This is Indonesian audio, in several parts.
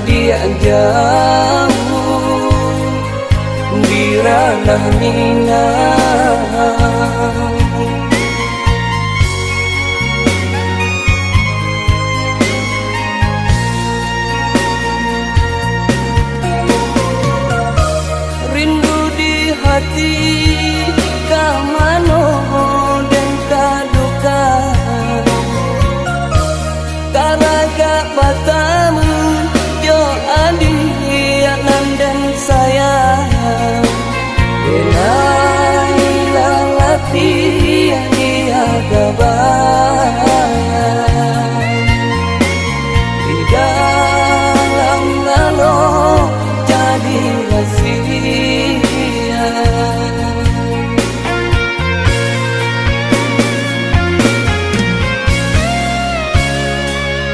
Dia jauh di ranah Minang. Rindu di hati kamano dan kaduka karaga batamu dan sayang Denai lalati dia gabayang di dalam lalu jadi rahasia.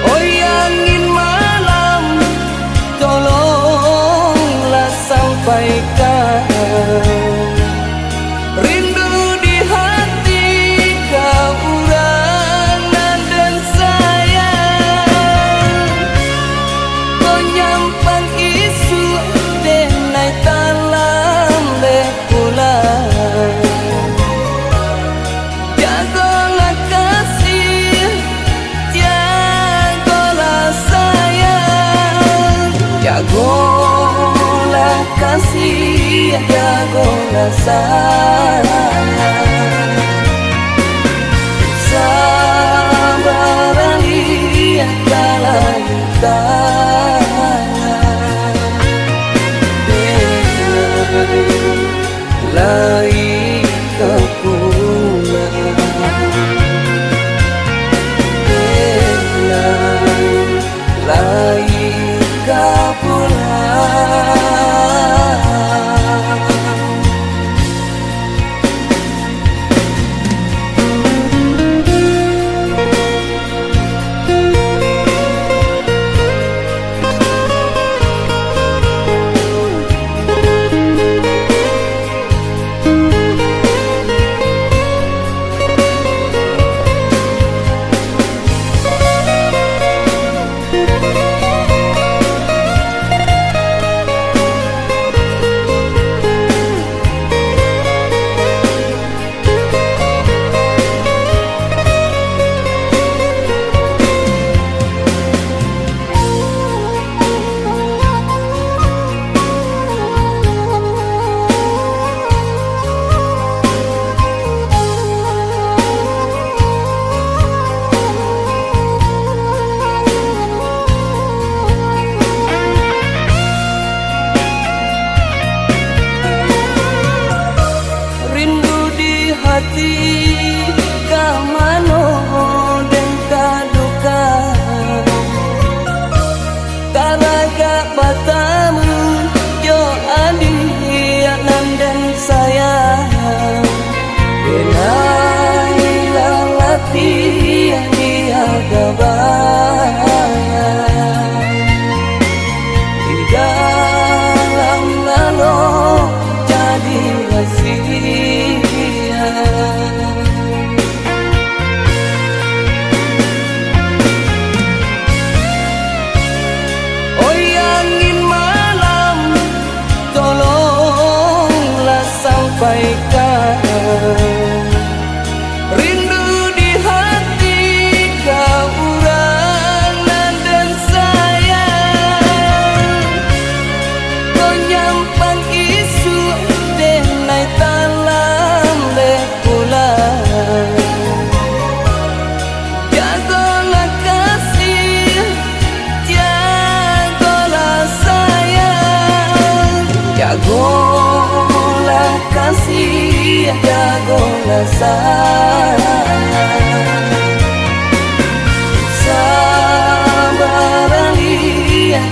Oh angin malam tolonglah sampaikan rindu di hati kaurangan dan sayang. Kau nyampang isu denai talam lekulan jagolah kasih jagolah sayang jagolah kasih jagolah sayang sabarani kalah lai kepulang lai kepulang. Hati kamano dan kaduka karaga batamu jo adianan dan sayang denai lalati dia gabayang di dalam lalu jadi rahasia. sampaikan. Rindu di hati kau uranan dan sayang, kau nyampang isu denai talam lekulan. Jagolah kasih, jagolah sayang, jagolah kasih, jagolah sayang. Sabar lihat